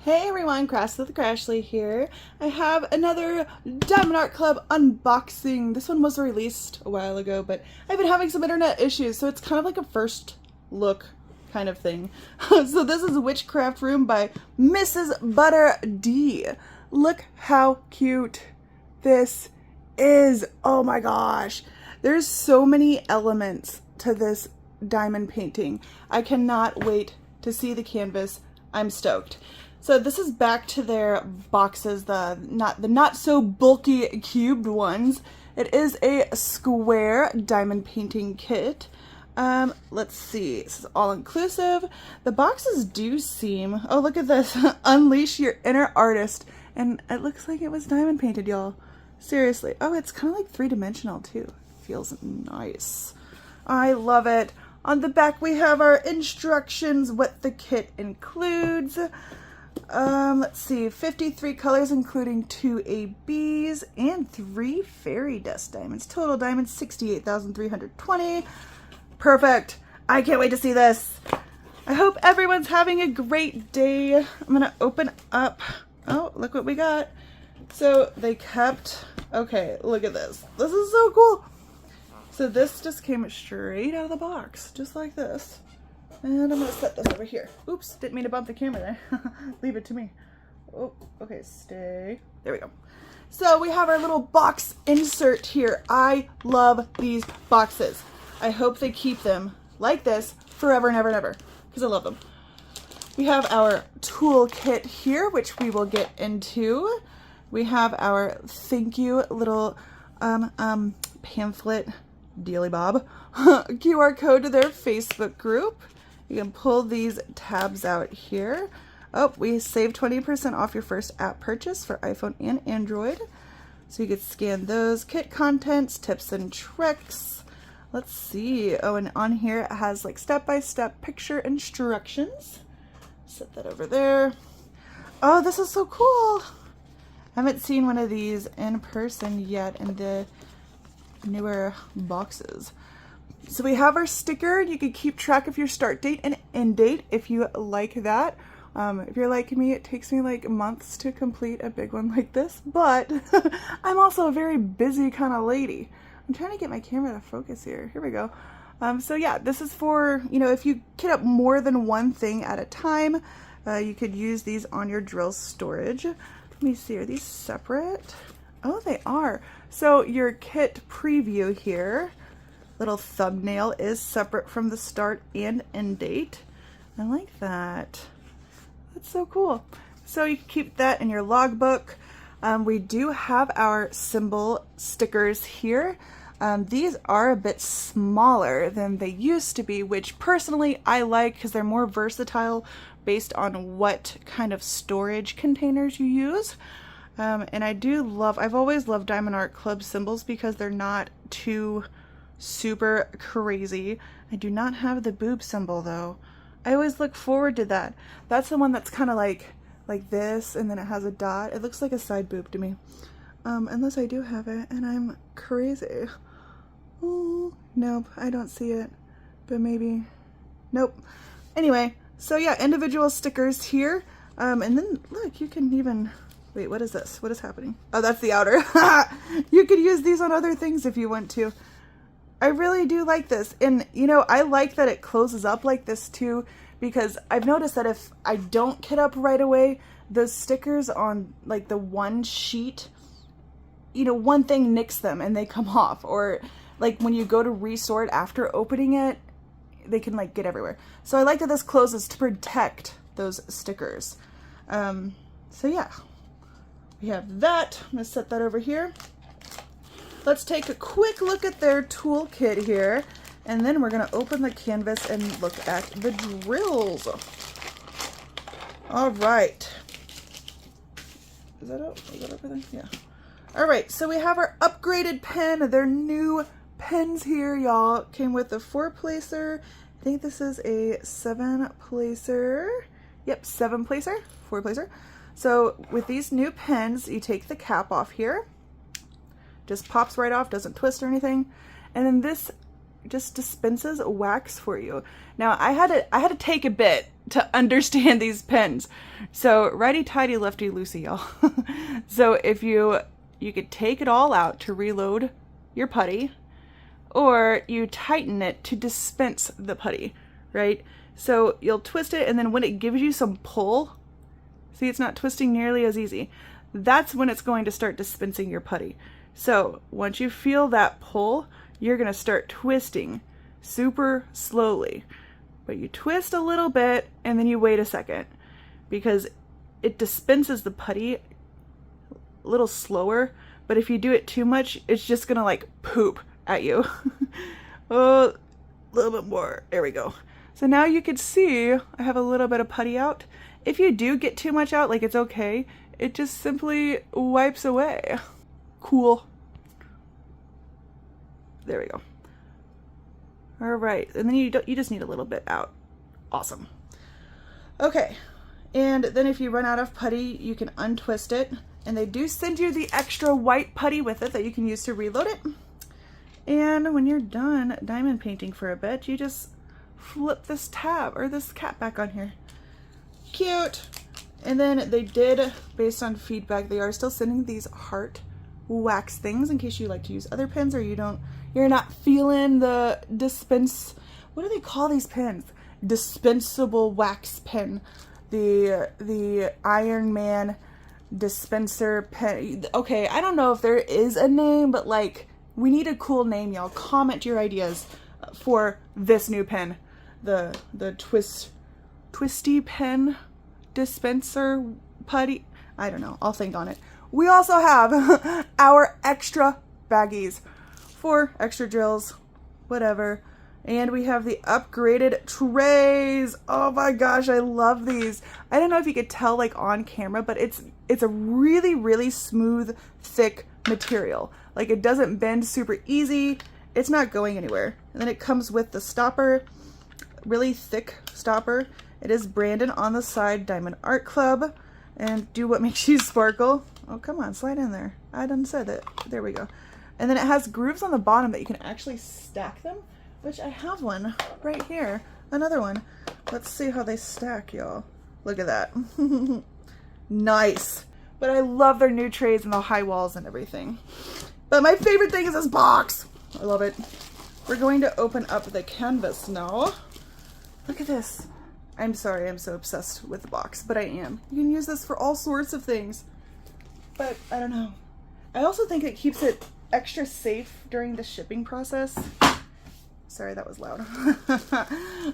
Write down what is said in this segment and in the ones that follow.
Hey everyone, Crash with the Crashly here. I have another Diamond Art Club unboxing. This one was released a while ago, but I've been having some internet issues, so it's kind of like a first look kind of thing. So this is Witchcraft Room by Mrs. Butter D. Look how cute this is. Oh my gosh. There's so many elements to this diamond painting. I cannot wait to see the canvas. I'm stoked. So this is back to their boxes, the not so bulky cubed ones. It is a square diamond painting kit. Let's see, this is all inclusive. The boxes do seem, oh look at this, unleash your inner artist. And it looks like it was diamond painted, y'all. Seriously. Oh, it's kind of like three-dimensional too. Feels nice. I love it. On the back we have our instructions, what the kit includes. Let's see, 53 colors including 2 ABs and 3 fairy dust diamonds. Total diamonds 68,320. Perfect. I can't wait to see this. I hope everyone's having a great day. I'm gonna open up. Oh, look what we got. So they kept, okay, look at this. This is so cool. So this just came straight out of the box, just like this. And I'm gonna set this over here. Oops, didn't mean to bump the camera there. Leave it to me. Oh, okay, stay. There we go. So we have our little box insert here. I love these boxes. I hope they keep them like this forever and ever and ever, because I love them. We have our tool kit here, which we will get into. We have our thank you little pamphlet dealy bob QR code to their Facebook group. You can pull these tabs out here. Oh, we saved 20% off your first app purchase for iPhone and Android. So you could scan those. Kit contents, tips and tricks. Let's see. Oh, and on here it has like step-by-step picture instructions. Set that over there. Oh, this is so cool. I haven't seen one of these in person yet in the newer boxes. So we have our sticker. You can keep track of your start date and end date if you like that. If you're like me, it takes me like months to complete a big one like this, but I'm also a very busy kind of lady. I'm trying to get my camera to focus here. Here we go. So yeah, this is for, you know, if you kit up more than one thing at a time, you could use these on your drill storage. Let me see, are these separate? Oh, they are. So your kit preview here, little thumbnail, is separate from the start and end date. I like that. That's so cool. So you can keep that in your logbook. We do have our symbol stickers here. These are a bit smaller than they used to be, which personally I like because they're more versatile based on what kind of storage containers you use. And I do love, I've always loved Diamond Art Club symbols because they're not too super crazy. I do not have the boob symbol though. I always look forward to that. That's the one that's kind of like this, and then it has a dot. It looks like a side boob to me. Unless I do have it and I'm crazy. Oh, nope, I don't see it, but maybe, nope. Anyway, so yeah, individual stickers here. And then look, you can even, wait, what is this? What is happening? Oh, that's the outer. You could use these on other things if you want to. I really do like this. And you know, I like that it closes up like this too, because I've noticed that if I don't kit up right away, those stickers on like the one sheet, you know, one thing nicks them and they come off, or like when you go to resort after opening it, they can like get everywhere. So I like that this closes to protect those stickers. So yeah, we have that. I'm gonna set that over here. Let's take a quick look at their toolkit here, and then we're gonna open the canvas and look at the drills. All right. Is that out? Is that everything? Yeah. All right, so we have our upgraded pen. Their new pens here, y'all. Came with a 4-placer. I think this is a 7-placer. Yep, 7-placer, 4-placer. So with these new pens, you take the cap off here. Just pops right off, doesn't twist or anything. And then this just dispenses wax for you. Now I had to take a bit to understand these pens. So righty tighty, lefty loosey, y'all. So if you could take it all out to reload your putty, or you tighten it to dispense the putty, right? So you'll twist it, and then when it gives you some pull, see, it's not twisting nearly as easy. That's when it's going to start dispensing your putty. So once you feel that pull, you're going to start twisting super slowly. But you twist a little bit and then you wait a second, because it dispenses the putty a little slower. But if you do it too much, it's just going to like poop at you. Oh, a little bit more. There we go. So now you can see I have a little bit of putty out. If you do get too much out, like, it's okay. It just simply wipes away. Cool. There we go. All right, and then you just need a little bit out. Awesome. Okay, and then if you run out of putty, you can untwist it, and they do send you the extra white putty with it that you can use to reload it. And when you're done diamond painting for a bit, you just flip this tab or this cap back on here. Cute. And then they did, based on feedback, they are still sending these heart wax things in case you like to use other pens, or you're not feeling the what do they call these pens? Dispensable wax pen. The Iron Man dispenser pen. Okay, I don't know if there is a name, but like, we need a cool name, y'all. Comment your ideas for this new pen. The twisty pen dispenser putty. I don't know. I'll think on it. We also have our extra baggies for extra drills, whatever. And we have the upgraded trays. Oh my gosh, I love these. I don't know if you could tell like on camera, but it's a really, really smooth, thick material. Like, it doesn't bend super easy. It's not going anywhere. And then it comes with the stopper, really thick stopper. It is branded on the side, Diamond Art Club, and do what makes you sparkle. Oh, come on, slide in there. I done said it. There we go. And then it has grooves on the bottom that you can actually stack them, which I have one right here. Another one. Let's see how they stack, y'all. Look at that. Nice. But I love their new trays and the high walls and everything. But my favorite thing is this box. I love it. We're going to open up the canvas now. Look at this. I'm sorry, I'm so obsessed with the box, but I am. You can use this for all sorts of things. But I don't know. I also think it keeps it extra safe during the shipping process. Sorry, that was loud.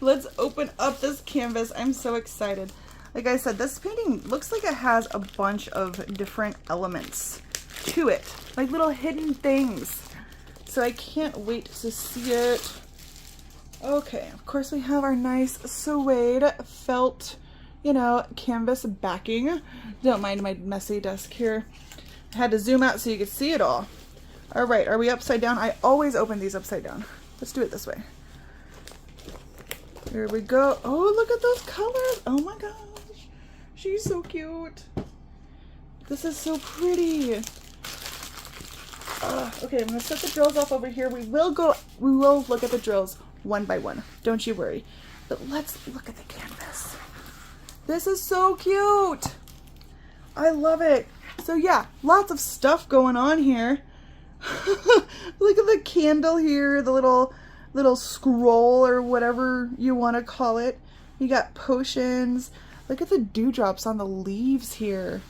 Let's open up this canvas. I'm so excited. Like I said, this painting looks like it has a bunch of different elements to it, like little hidden things. So I can't wait to see it. Okay, of course we have our nice suede felt, you know, canvas backing. Don't mind my messy desk here. I had to zoom out so you could see it all. All right, are we upside down? I always open these upside down. Let's do it this way. Here we go. Oh, look at those colors. Oh my gosh. She's so cute. This is so pretty. Okay, I'm gonna set the drills off over here. We will look at the drills one by one. Don't you worry. But let's look at the canvas. This is so cute. I love it. So yeah, lots of stuff going on here. Look at the candle here, the little scroll or whatever you want to call it. You got potions. Look at the dewdrops on the leaves here.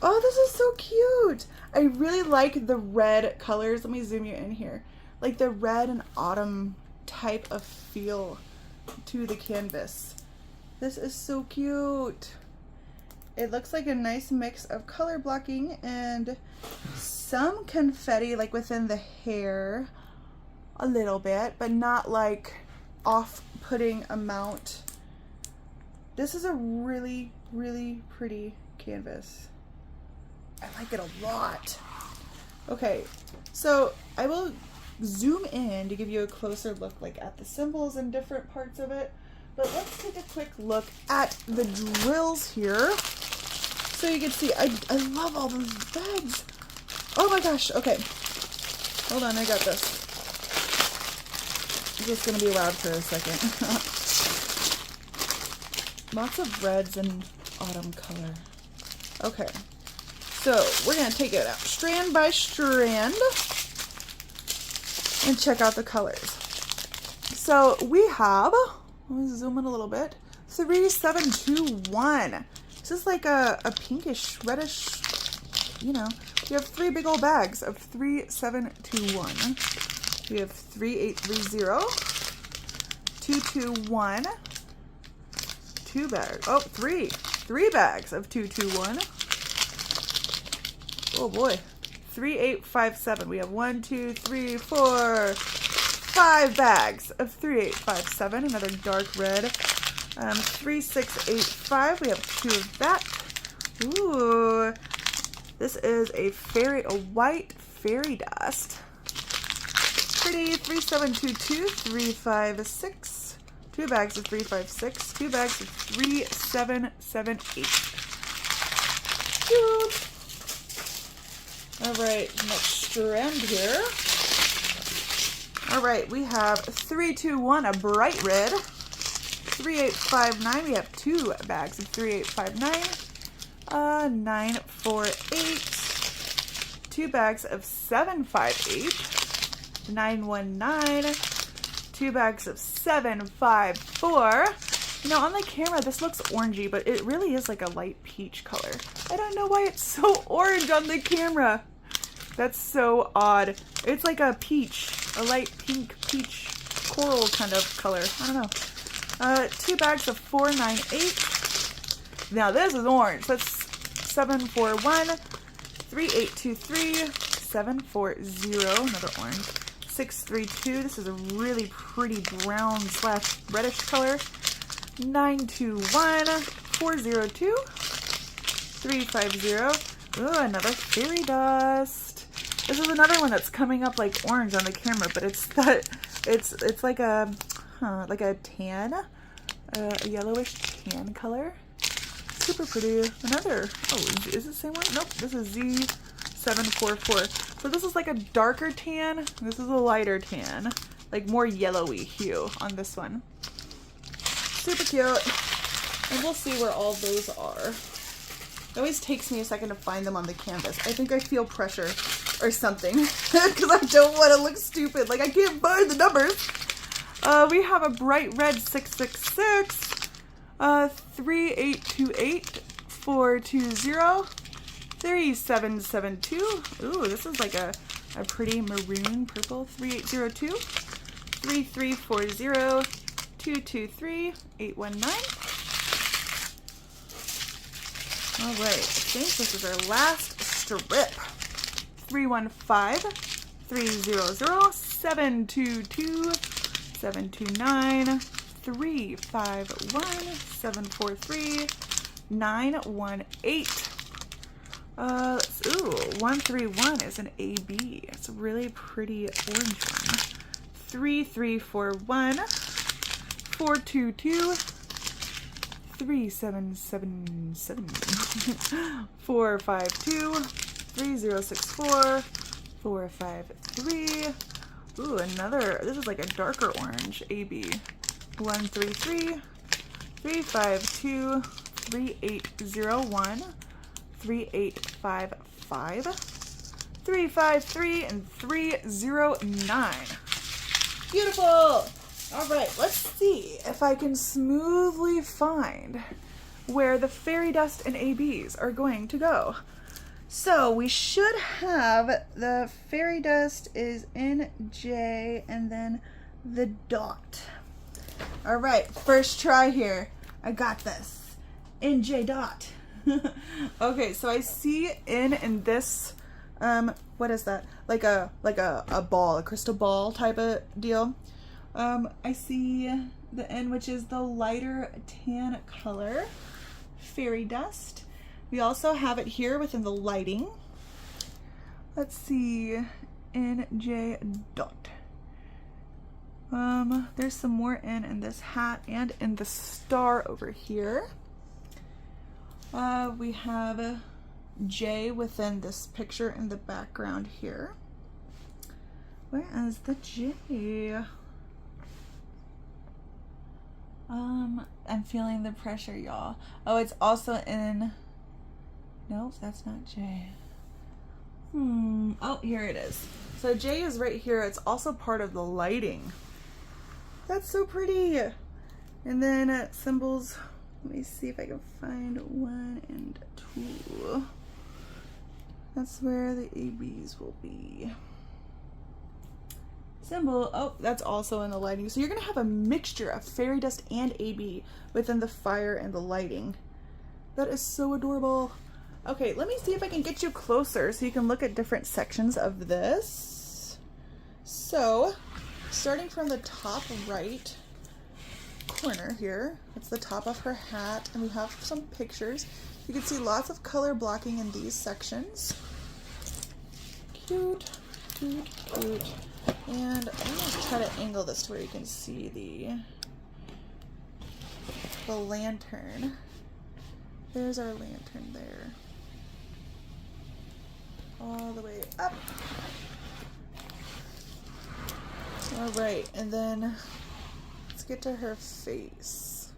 Oh, this is so cute. I really like the red colors. Let me zoom you in here. Like the red and autumn type of feel to the canvas. This is so cute. It looks like a nice mix of color blocking and some confetti like within the hair a little bit, but not like off-putting amount. This is a really, really pretty canvas. I like it a lot. Okay, so I will zoom in to give you a closer look like at the symbols and different parts of it. But let's take a quick look at the drills here. So you can see, I love all those bags. Oh my gosh, okay. Hold on, I got this. I'm just gonna be loud for a second. Lots of reds and autumn color. Okay, so we're gonna take it out strand by strand and check out the colors. So we have, let me zoom in a little bit, 3721. This is like a pinkish, reddish, you know. We have 3 big old bags of 3721. We have 3830, 221, 2 bags, oh, 3 bags of 221. Oh boy, 3857. We have 1, 2, 3, 4, 5 bags of 3857. Another dark red. 3685. We have 2 of that. Ooh, this is a white fairy dust. Pretty. 3722, 356. 2 bags of 356. 2 bags of 3778. Cute. All right, next strand here. All right, we have 321, a bright red. 3859, we have 2 bags of 3859. 948, 2 bags of 758. 919, 2 bags of 754. You know, on the camera, this looks orangey, but it really is like a light peach color. I don't know why it's so orange on the camera. That's so odd. It's like a peach, a light pink peach coral kind of color. I don't know. 2 bags of 498. Now this is orange. That's 741, 3823, 740, another orange. 632. This is a really pretty brown / reddish color. 921, 402, 350. Ooh, another fairy dust. This is another one that's coming up like orange on the camera, but it's like a tan, a yellowish tan color. Super pretty. Another. Oh, is it the same one? Nope. This is Z744. So this is like a darker tan. This is a lighter tan, like more yellowy hue on this one. Super cute. And we'll see where all those are. It always takes me a second to find them on the canvas. I think I feel pressure or something because I don't want to look stupid. Like I can't find the numbers. We have a bright red 666, 3828, 420, 3772. Ooh, this is like a pretty maroon purple. 3802, 3340, 223, 819. All right, I think this is our last strip. 315, 300, 722, 729, 351, 743, 918. Ooh, 131 is an AB. It's a really pretty orange one. 3341, 422, 3777, 452, 3064, 453. Ooh, another, this is like a darker orange, AB. 133, 352, 3801, 3855, 353, and 309. Beautiful! All right, let's see if I can smoothly find where the fairy dust and ABs are going to go. So we should have the fairy dust is in J and then the dot. All right, first try here. I got this. In J dot. Okay, so I see in this, what is that? Like a ball, a crystal ball type of deal. I see the N, which is the lighter tan color, fairy dust. We also have it here within the lighting. Let's see, NJ dot. There's some more N in this hat and in the star over here. We have J within this picture in the background here. Where is the J? I'm feeling the pressure, y'all. Oh, it's also in, nope, that's not J. Oh, here it is. So J is right here. It's also part of the lighting. That's so pretty. And then symbols, let me see if I can find 1 and 2. That's where the ABs will be. Symbol, oh, that's also in the lighting. So you're gonna have a mixture of fairy dust and AB within the fire and the lighting. That is so adorable. Okay, let me see if I can get you closer so you can look at different sections of this. So, starting from the top right corner here, that's the top of her hat, and we have some pictures. You can see lots of color blocking in these sections. Cute, cute, cute. And I'm gonna try to angle this to where you can see the lantern. There's our lantern there. All the way up. All right, and then let's get to her face.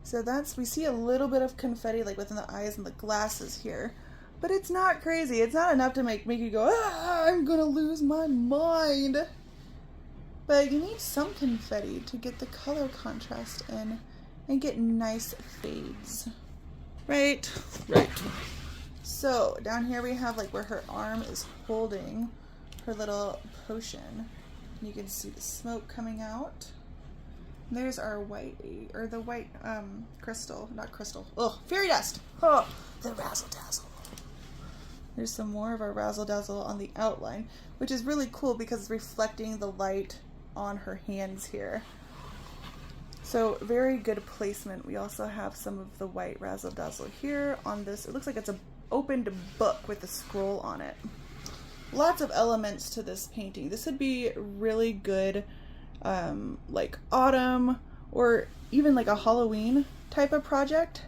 So we see a little bit of confetti like within the eyes and the glasses here. But it's not crazy. It's not enough to make you go, ah, I'm gonna lose my mind. But you need some confetti to get the color contrast in and get nice fades. Right? Right. So down here we have like where her arm is holding her little potion. You can see the smoke coming out. There's our white, or the white crystal, not crystal. Oh, fairy dust. Oh, the razzle dazzle. There's some more of our razzle dazzle on the outline, which is really cool because it's reflecting the light on her hands here. So very good placement. We also have some of the white razzle dazzle here on this. It looks like it's an opened book with a scroll on it. Lots of elements to this painting. This would be really good like autumn or even like a Halloween type of project.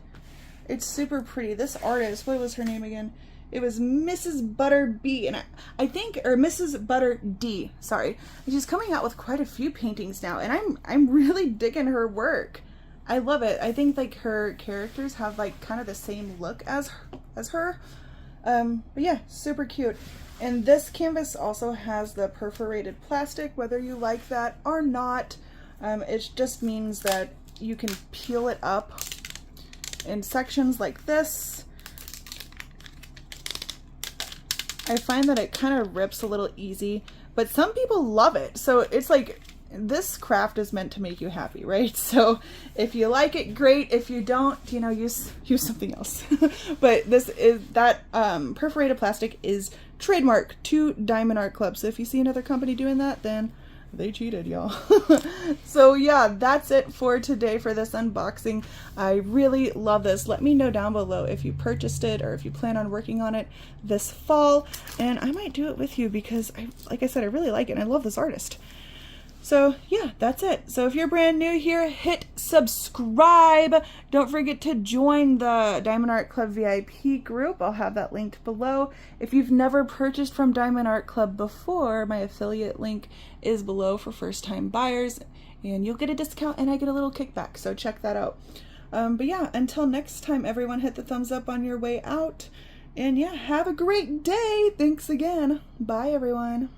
It's super pretty. This artist, what was her name again? It was Mrs. Butter B, and I think, or Mrs. Butter D, sorry. And she's coming out with quite a few paintings now, and I'm really digging her work. I love it. I think like her characters have like kind of the same look as her. But yeah, super cute. And this canvas also has the perforated plastic, whether you like that or not. It just means that you can peel it up in sections like this. I find that it kind of rips a little easy, but some people love it. So it's like, this craft is meant to make you happy, right? So if you like it, great. If you don't, you know, use something else. But this is, that perforated plastic is trademark to Diamond Art Club. So if you see another company doing that, then they cheated, y'all. So yeah, that's it for today for this unboxing. I really love this. Let me know down below if you purchased it or if you plan on working on it this fall, and I might do it with you because like I said, I really like it and I love this artist. So yeah, that's it. So if you're brand new here, hit subscribe. Don't forget to join the Diamond Art Club VIP group. I'll have that linked below. If you've never purchased from Diamond Art Club before, my affiliate link is below for first-time buyers, and you'll get a discount and I get a little kickback, so check that out. But yeah, until next time, everyone, hit the thumbs up on your way out. And yeah, have a great day. Thanks again. Bye, everyone.